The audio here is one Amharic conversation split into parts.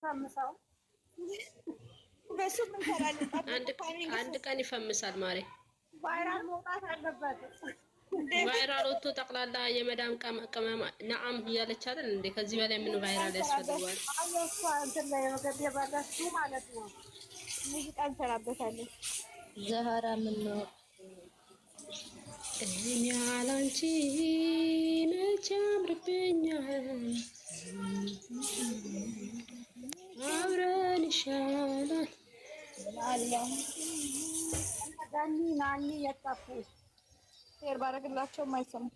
ፈምሰው በሱ ምን ሰራለን? አንድ ቀን ይፈምሳል ማሬ። ቫይራል መውጣት አለበት። ቫይራል ወጥቶ ጠቅላላ የመዳም ቅመም ነአም እያለች አይደል እንዴ? ከዚህ በላይ ምን ቫይራል ያስፈልገዋል? አየሷ እንትን ላይ ወገብ የበለሱ ማለት ነው። ሙዚቃ እንሰራበታለን። ዘሃራ ምን ነው እኔ ያላንቺ መቼ አምርብኛል፣ አብረን ይሻላል። ጋኒ ናኒ የጠፉ ሼር ባረግላቸው አይሰሙ።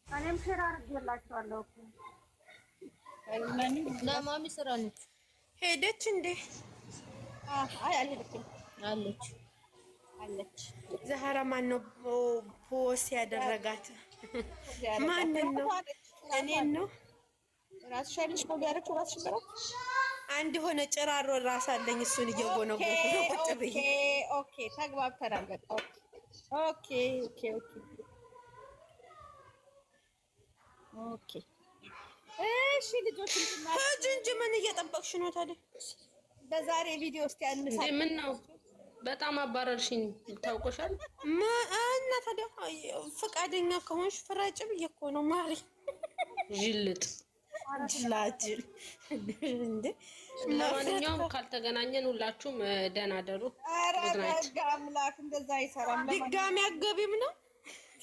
እኔም ሼር አድርጌላቸዋለሁ እኮ ለማሚ ስራ ነች። ሄደች እንዴ? አይ አልሄደችም አለች። ዛህራ ማን ነው ፖስ ያደረጋት? ማን ነው? እኔን ነው? ራስሽ አይደለሽ ነው ያደረግሽው? ራስሽ ነው። አንድ ሆነ ጭራሮ ራስ አለኝ። እሱን እየጎነጎንኩ ነው ቁጭ ብዬ። ኦኬ ተግባብተናል። በቃ ኦኬ እሺ ልጆች እንጂ ምን እየጠበቅሽ ነው ታዲያ? በዛሬ ቪዲዮ ውስጥ ያንሳ ምን ነው በጣም አባረርሽኝ። ታውቆሻል እና ታዲያ ፈቃደኛ ከሆንሽ ፍራጭ ብዬ እኮ ነው ማሪ። ጅልጥ ጅላጅል እንዴ። ለማንኛውም ካልተገናኘን ሁላችሁም ደህና ደሩ። ኧረ አምላክ እንደዛ አይሰራም። ድጋሚ አገቢም ነው።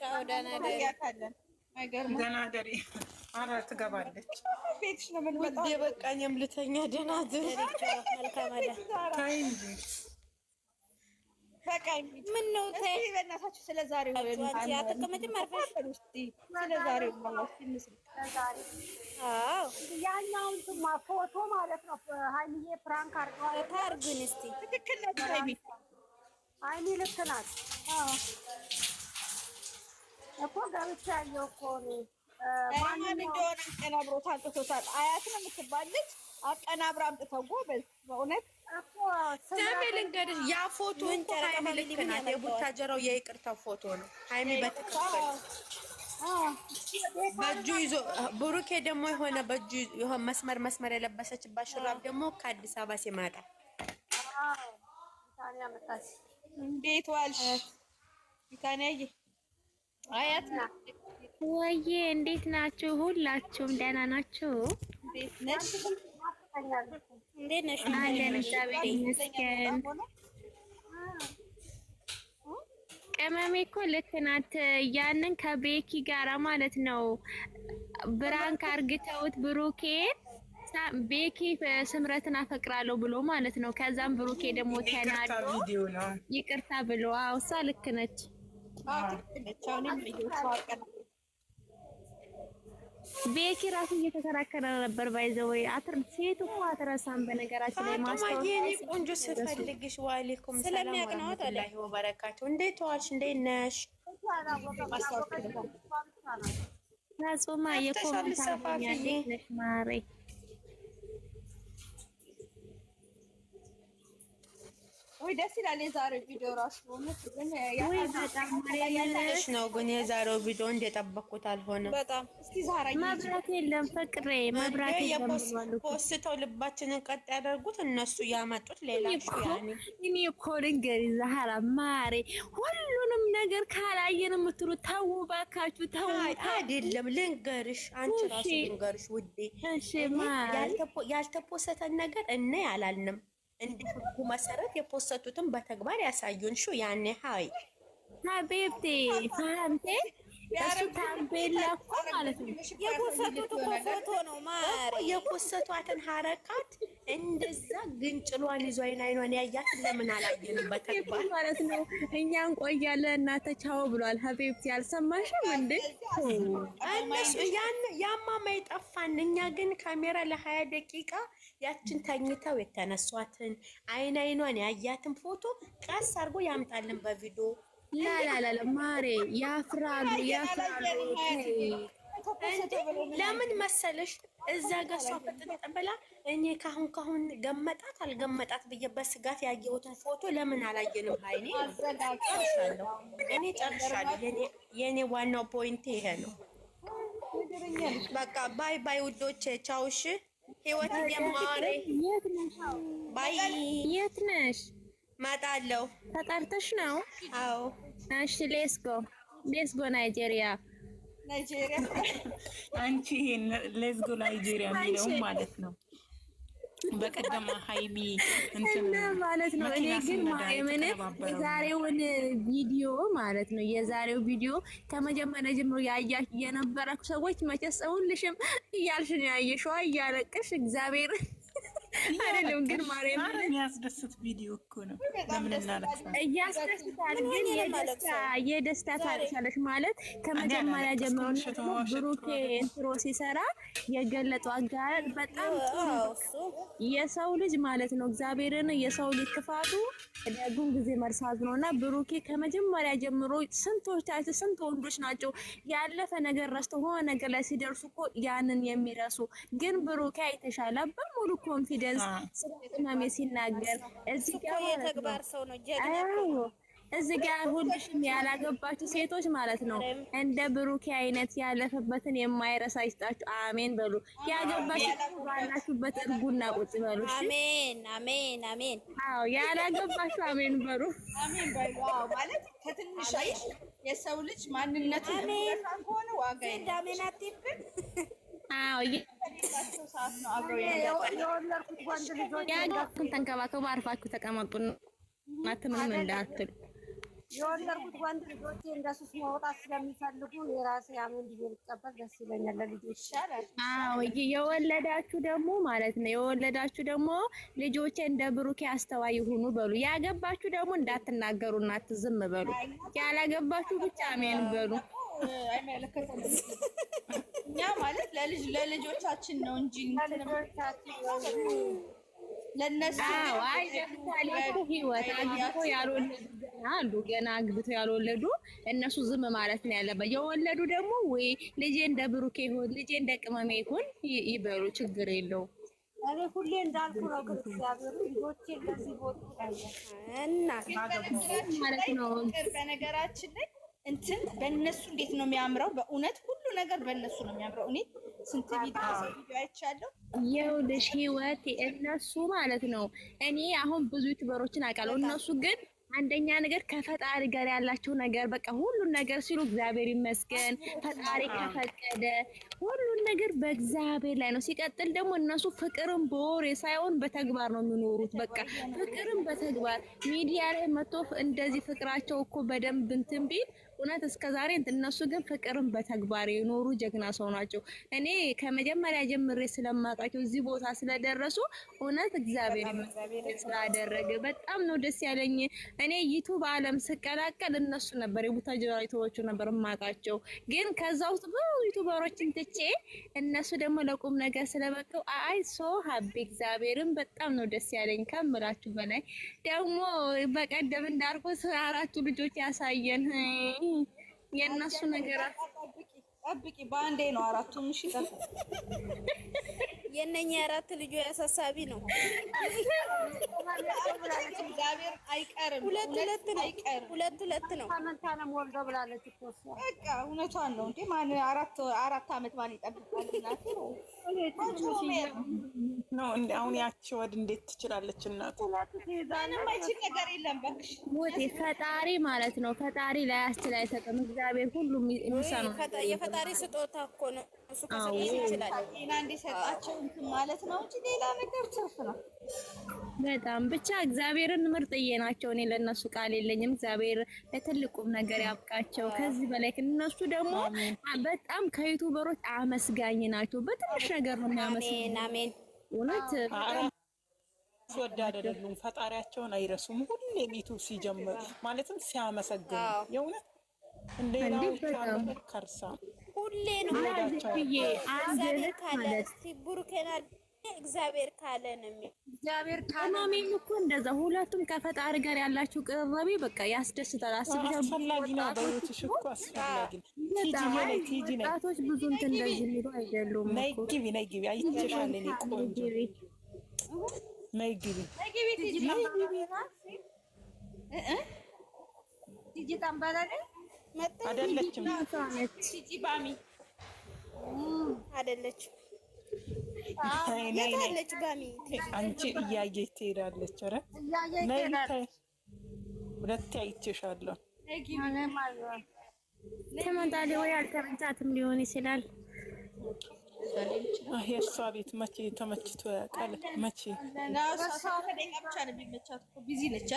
ቻው ደህና ደሪ ያታለን። አይገርም ደህና ደሪ። ኧረ ትገባለች ቤትሽ ነው ምን ወጣ የበቃኝም ልተኛ። ደህና ደሪ። መልካም አዳ በቃ ምን ነው ተይ በእናታችሁ። ስለዛሬው ያተቀመጥም አርፈሽ ስለዛሬው ማለት ነው። ያኛውን ፎቶ ማለት ነው። ሀይሚዬ ፕራንክ አድርገዋል። ታርጉን እስቲ ትክክል ነው። ሀይሚ ልክ ናት እኮ ገብቼ ያየሁ እኮ ነው። ማንም እንደሆነ አቀናብሮት አምጥቶታል። አያት ነው የምትባል ልጅ አቀናብራ አምጥተው ጎበዝ በእውነት ተምል እንግዲህ ያ ፎቶ እንኳ ሀይሚ ልክ ናት። የቡታጀራው የይቅርታው ፎቶ ነው። ሀይሚ በትክክል በእጁ ይዞ ብሩኬ ደግሞ የሆነ በእጁ የሆነ መስመር የለበሰችባት ሹራብ ደግሞ ከአዲስ አበባ ሲመጣ እንዴት ዋልሽ ቢታንያዬ? አያት ወይዬ እንዴት ናችሁ? ሁላችሁም ደህና ናችሁ? እንዴት ነሽ? አለን እግዚአብሔር ይመስገን። ቅመሜ እኮ ልክ ናት። ያንን ከቤኪ ጋራ ማለት ነው ብራንክ አርግተውት ብሩኬን ቤኪ ስምረትን አፈቅራለሁ ብሎ ማለት ነው። ከዛም ብሩኬ ደግሞ ተናዶ ይቅርታ ብሎ እሷ ልክ ነች። ቤኪ ራሱ እየተከራከረ ነበር። ባይዘወይ ሴት እኮ አትረሳም። በነገራችን ላይ ማስተዋወቅ የኔ ቆንጆ ስፈልግሽ ዋሌኩም ሰላም ወራህመቱላሂ ወበረካቱ። እንዴት ዋልሽ? እንዴት ነሽ? ናጹማ የኮሜንት ነሽ ማሬ ወይ ደስ ይላል። የዛሬው ቪዲዮ ራሱ ግን ነው። ግን የዛሬው ቪዲዮ እንደጠበቅኩት አልሆነም። በጣም እስቲ ዛሬ መብራት የለም ፍቅሬ፣ መብራት የለም። ፖስተው ልባችንን ቀጥ ያደርጉት እነሱ ያመጡት ሌላ ያኔ እኔ እኮ ልንገርሽ ዛህራ ማሬ፣ ሁሉንም ነገር ካላየን የምትሉ ተው ባካችሁ ተው። አይደለም ልንገርሽ፣ አንቺ ራሱ ልንገርሽ ውዴ፣ ያልተፖሰተን ነገር እኔ አላልንም። እንደ ህጉ መሰረት የፖስተቱትን በተግባር ያሳዩን። ሹ ያኔ ሀይ ሀቢብቲ ፈሀምቴ እሱ ታምቤላ እኮ ማለት ነው። የፖስተቱት እኮ ፎቶ ነው ማረ። የፖስተቷትን ሀረካት እንደዛ ግንጭሏን ይዞ አይኗን ያያት ለምን አላየንም በተግባር ማለት ነው። እኛ እንቆያለን እናተ ቻው ብሏል። ሀቢብቲ አልሰማሽም እንዴ? እነሱ ያማ ማይጠፋን። እኛ ግን ካሜራ ለ20 ደቂቃ ያችን ተኝተው የተነሷትን አይኗን ያያትን ፎቶ ቀስ አድርጎ ያምጣልን በቪዲዮ። ላላላ ማሬ ያፍራሉ። ለምን መሰለሽ እዛ ጋር እሷ ፍጥጥ ብላ እኔ ካሁን ገመጣት አልገመጣት ብዬ በስጋት ያየሁትን ፎቶ ለምን አላየንም? ሀይኔ እኔ ጨርሻለሁ። የኔ ዋናው ፖይንት ይሄ ነው። በቃ ባይ ውዶቼ ቻውሽ። ህይወት የማሬ ባይ የት ነሽ? እመጣለሁ። ተጠርተሽ ነው? አዎ። እሺ ሌትስ ጎ ናይጄሪያ። አንቺ ሌትስ ጎ ናይጄሪያ የሚለው ማለት ነው። በቀደም ሃይሚ እንትን ማለት ነው። እኔ ግን ማየምን የዛሬውን ቪዲዮ ማለት ነው የዛሬው ቪዲዮ ከመጀመሪያ ጀምሮ ያያችሁ የነበራችሁ ሰዎች መቼስ ሁልሽም እያልሽ ነው ያየሽው እያለቅሽ እግዚአብሔር አይደለም ግን ማርያም የሚያስደስት ቪዲዮ እኮ ነው። ለምን እናለቅሳለን? እያስደስታል ግን የደስታ ታሪሻለሽ ማለት ከመጀመሪያ ጀምሮ ብሩኬ ኢንትሮ ሲሰራ የገለጠው አጋር በጣም ጥሩ የሰው ልጅ ማለት ነው። እግዚአብሔርን የሰው ልጅ ክፋቱ ደጉን ጊዜ መርሳት ነውና ብሩኬ ከመጀመሪያ ጀምሮ ስንቶቻችሁ ስንት ወንዶች ናቸው ያለፈ ነገር ረስተው ሆነ ነገር ላይ ሲደርሱ እኮ ያንን የሚረሱ ግን ብሩኬ አይተሻለ በሙሉ ኮንፊደንስ ስለማሜ ሲናገር እዚህ ጋር የተግባር ሰው ነው ጀግና ነው። እዚህ ጋር ሁልሽም ያላገባችሁ ሴቶች ማለት ነው እንደ ብሩኬ አይነት ያለፈበትን የማይረሳ ይስጣችሁ። አሜን በሉ። ያገባችሁ ባላችሁበት እርጉና ቁጭ በሉ። አሜን አሜን አሜን። አዎ ያላገባችሁ አሜን በሉ። አሜን በሉ። አዎ ማለት ከትንሽ አይሽ የሰው ልጅ ማንነቱ ከሆነ ዋጋ አሜን አትይብን። አዎ ያጋኩን ተንከባከቡ፣ አርፋችሁ ተቀመጡና አትምንም እንዳትሉ። የወለድኩት ወንድ ልጆቼ እንደሱስ መውጣት ስለሚፈልጉ የራሴ አሜን ብዬ ልቀበል ደስ ይለኛል። ለልጆች ይሻላል። አዎ የወለዳችሁ ደግሞ ማለት ነው የወለዳችሁ ደግሞ ልጆቼ እንደ ብሩኬ አስተዋይ ይሁኑ በሉ። ያገባችሁ ደግሞ እንዳትናገሩ እና አትዝም በሉ። ያላገባችሁ ብቻ አሜን በሉ። አይመለከተንም። እኛ ማለት ለልጆቻችን ነው እንጂ ለነሱ ህይወት አግብቶ ያልወለዱ አሉ። ገና አግብቶ ያልወለዱ እነሱ ዝም ማለት ነው ያለበት። የወለዱ ደግሞ ወይ ልጄ እንደ ብሩኬ ይሁን ልጄ እንደ ቅመሜ ይሁን ይበሉ፣ ችግር የለውም። እኔ ሁሌ እንዳልኩ ነው። ግን እግዚአብሔር ልጆቼ እንደዚህ ቦቱ እና ማለት ነው በነገራችን ላይ እንትን በእነሱ እንዴት ነው የሚያምረው? በእውነት ሁሉ ነገር በእነሱ ነው የሚያምረው። እኔ ስንት ቪዲዮ አይቻለሁ። ይኸውልሽ ህይወት እነሱ ማለት ነው እኔ አሁን ብዙ ዩቲዩበሮችን አውቃለሁ። እነሱ ግን አንደኛ ነገር ከፈጣሪ ጋር ያላቸው ነገር በቃ ሁሉን ነገር ሲሉ እግዚአብሔር ይመስገን ፈጣሪ ከፈቀደ ሁሉን ነገር በእግዚአብሔር ላይ ነው። ሲቀጥል ደግሞ እነሱ ፍቅርን በወሬ ሳይሆን በተግባር ነው የሚኖሩት። በቃ ፍቅርን በተግባር ሚዲያ ላይ መጥቶ እንደዚህ ፍቅራቸው እኮ በደንብ እንትን ቢል እውነት እስከዛሬ እነሱ ግን ፍቅርን በተግባር የኖሩ ጀግና ሰው ናቸው። እኔ ከመጀመሪያ ጀምሬ ስለማውቃቸው እዚህ ቦታ ስለደረሱ እውነት እግዚአብሔር ይመስገን ስላደረገ በጣም ነው ደስ ያለኝ። እኔ ዩቲዩብ ዓለም ስቀላቀል እነሱ ነበር የቡታጅራ ዩቲዩበሮቹ ነበር የማውቃቸው። ግን ከዛ ውስጥ ብዙ ዩቲዩበሮችን ትቼ እነሱ ደግሞ ለቁም ነገር ስለበቀው አይ ሶ ሀቢ እግዚአብሔርን በጣም ነው ደስ ያለኝ ከምላችሁ በላይ። ደግሞ በቀደም እንዳልኩት አራቱ ልጆች ያሳየን የእነሱ ነገር ጠብቂ በአንዴ ነው አራቱም። እሺ የነኛ አራት ልጆች ያሳሳቢ ነው። እግዚአብሔር አይቀርም። ሁለት ነው። ታመንታለም ወልዶ ብላለች እኮ እሷ። በቃ እውነቷን ነው እንዴ ማን አራት አመት ማን ይጠብቃል? እናቴ ነው እንዴ አሁን ያቺ ወድ እንዴት ትችላለች? እናቱ ምንም አይችል ነገር የለም። በክሽ ሞት ፈጣሪ ማለት ነው። ፈጣሪ ላይ አስችል አይሰጥም። እግዚአብሔር ሁሉም የሚሰማው የፈጣሪ ስጦታ እኮ ነው። እሱ ከሰጠ ይችላል እና እንዲሰጣቸው እንትን ማለት ነው እንጂ ሌላ ነገር ትርፍ ነው። በጣም ብቻ እግዚአብሔርን ምርጥዬ ናቸው። እኔ ለነሱ ቃል የለኝም። እግዚአብሔር ለትልቁም ነገር ያብቃቸው። ከዚህ በላይ እነሱ ደግሞ በጣም ከዩቲዩበሮች አመስጋኝ ናቸው። በትንሽ ነገር ነው የሚያመስግኑት። አሜን እውነት ወዳድ አይደሉም። ፈጣሪያቸውን አይረሱም። ሁሌ ቤቱ ሲጀምር ማለትም ሲያመሰግኑ የእውነት እንደሌላው ከርሳ ሁሌ ነው እግዚአብሔር ካለ ነው እግዚአብሔር ካናሜን እኮ እንደዛ ሁለቱም ከፈጣሪ ጋር ያላችሁ ቅርራቤ በቃ ያስደስታል። አስፈላጊ ነው። በህይወትሽ እኮ አስፈላጊ ነው። ቲጂ ነይ ጣቶች ብዙ እንትን እንደዚህ የሚሉ አይደሉም። ነይ ግቢ አይተሻል። እኔ ቆንጆ ነይ ግቢ ቲጂ ጠንበለለ አይደለችም። ቲጂ ባሚ አይደለችም። የታለች ባሚ? አንቺ እያየች ትሄዳለች። ኧረ ሁለቴ አይቼሻለሁ። ተመጣጣኝ ወይ አልተመቻትም ሊሆን ይችላል። የእሷ ቤት መቼ ተመችቶ ያውቃል? መቼ ቢዚ ነች።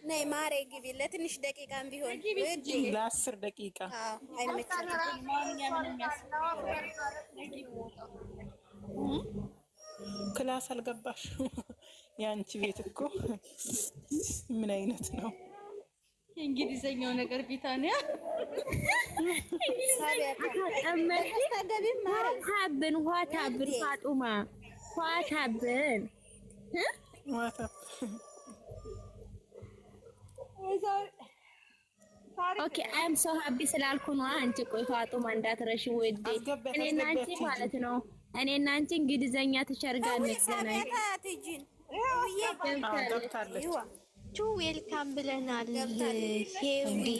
ነይ ማሬ ግቢ፣ ለትንሽ ደቂቃም ቢሆን ለ10 ደቂቃ ክላስ አልገባሽ? የአንቺ ቤት እኮ ምን አይነት ነው? የእንግሊዘኛው ነገር ቢታንያ ታብን ዋታብን ፋጡማ ዋታብን ኦኬ አም ሶ ሃቢ ስላልኩ ነው። አንቺ ቆይ ፋጡማ እንዳትረሺ ወዴ እኔና አንቺ ማለት ነው። እኔና አንቺ እንግሊዘኛ ተሸርጋን ነግዘናል። ገብታለች። ዌልካም ብለናል።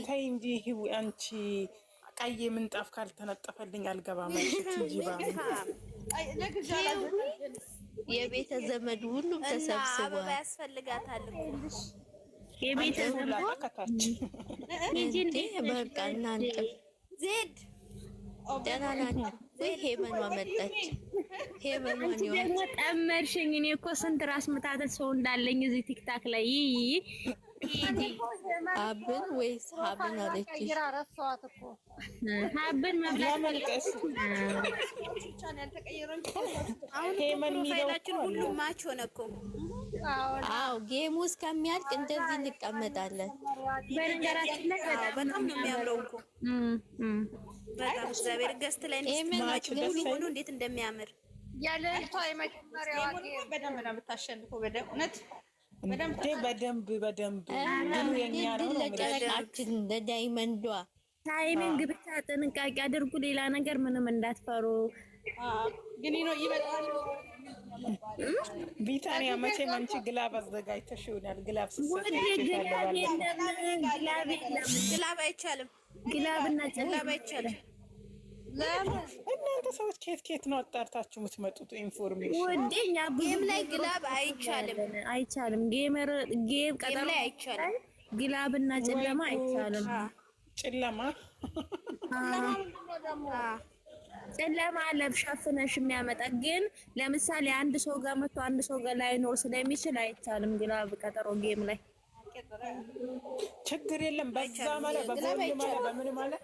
ተይ እንጂ አንቺ ቀይ ምንጣፍ ካልተነጠፈልኝ አልገባም። የቤተ ዘመድ ሁሉም ተሰብስቧል። አበባ ያስፈልጋታል። የቤተ ዘመድ ከታች በቃ እናንተ ዜድ ደህና ናችሁ ወይ? ሄመኗ መጣች። ሄመኗን ደግሞ ጠመድሽኝ። እኔ እኮ ስንት ራስ ምታት ሰው እንዳለኝ እዚህ ቲክታክ ላይ አብን ወይስ ሀብን አለችሽ? ሀብን ለመልቀስ አሁን ፕሮፋይላችን ሁሉም ማች ሆነ እኮ። አዎ ጌሙ እስከሚያልቅ እንደዚህ እንቀመጣለን። በነገራችን ላይ በጣም ነው የሚያምረው እኮ በጣም እግዚአብሔር ገስት ላይ ሆኖ እንዴት እንደሚያምር ያለልቷ የመጀመሪያዋ በደንብ ነው የምታሸንፈው። በእውነት በደንብ የኛ ነው ለጨረቃችን ለዳይመንዷ ታይሚንግ ብቻ ጥንቃቄ አድርጉ። ሌላ ነገር ምንም እንዳትፈሩ። ግን ነው ይመጣል። ቢታንያ መቼም አንቺ ግላብ አዘጋጅተሽ ይሆናል። ግላብ ግላብ አይቻልም። ግላብና ጨላብ አይቻልም። እናንተ ሰዎች ከየት ነው አጣርታችሁ የምትመጡት ኢንፎርሜሽን? ወደኛ ጌም ላይ ግላብ አይቻልም። ጌም ቀጠሮ ላይ አይቻልም። ግላብና ጨለማ አይቻልም። ጨለማ ለብሻፍነሽ የሚያመጣ ግን ለምሳሌ አንድ ሰው ጋር መጥቶ አንድ ሰው ጋር ላይኖር ስለሚችል አይቻልም። ግላብ ቀጠሮ ጌም ላይ ችግር የለም። በዛ ማለት በጎል ማለት በምን ማለት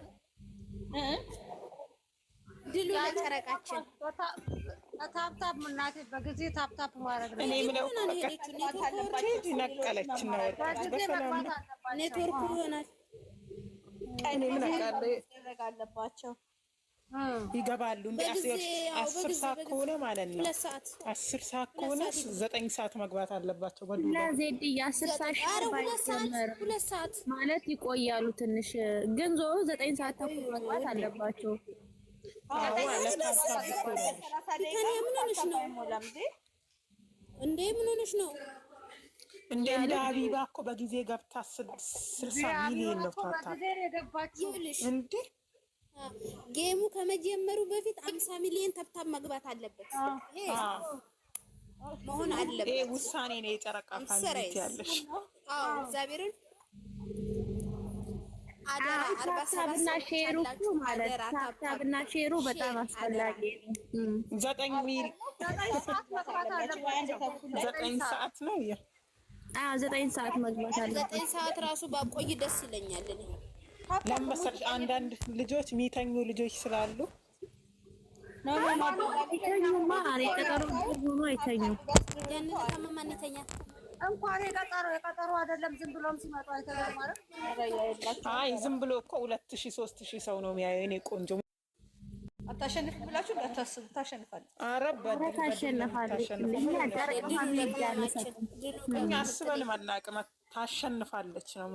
ድሉ ለጨረቃችን ታፕታፕ እናቴ በጊዜ ታፕታፕ ማድረግ ነው። እኔ ምለው ነቀለች ነው በሰላም ኔትወርክ ይሆናል። እኔ ምን አውቃለሁ አለባቸው ይገባሉ። እንደ 10 ሰዓት ከሆነ ማለት ነው 10 ሰዓት ከሆነ 9 ሰዓት መግባት አለባቸው። በዱላ ለዜድ 10 ሰዓት ሁለት ሰዓት ማለት ይቆያሉ ትንሽ ግን ዞሮ 9 ሰዓት ተኩል መግባት አለባቸው። እንዴ ምን ሆነሽ ነው? እንደ ሀቢባ እኮ በጊዜ ገብታ 60 ሚሊዮን ነው ታታ እንዴ ጌሙ ከመጀመሩ በፊት 50 ሚሊዮን ተብታብ መግባት አለበት። መሆን አለበት። ይሄ ውሳኔ ነው። የጨረቃ ፋሚሊ ያለሽ እግዚአብሔርን አደራ 47 ሼሩ ማለት ታብታብና ሼሩ በጣም አስፈላጊ ነው። 9 ሚሊዮን 9 ሰዓት ነው። 9 ሰዓት መግባት አለበት። 9 ሰዓት ራሱ ባቆይ ደስ ይለኛል። እኔ ለምሳሌ አንዳንድ ልጆች የሚተኙ ልጆች ስላሉ አይተኙማ። ቀጠሮ ሆኖ አይተኙም። ያን ተማማን ይተኛል። እንኳን የቀጠሮ አይደለም ዝም ብሎም ሲመጡ አይተኛም ማለት። አይ ዝም ብሎ እኮ 2000 3000 ሰው ነው የሚያየው። እኔ ቆንጆ አታሸንፍ ብላችሁ እንዳታስቡ፣ ታሸንፋለች። ኧረ ታሸንፋለች። እኛ አስበን አናውቅም። ታሸንፋለች ነው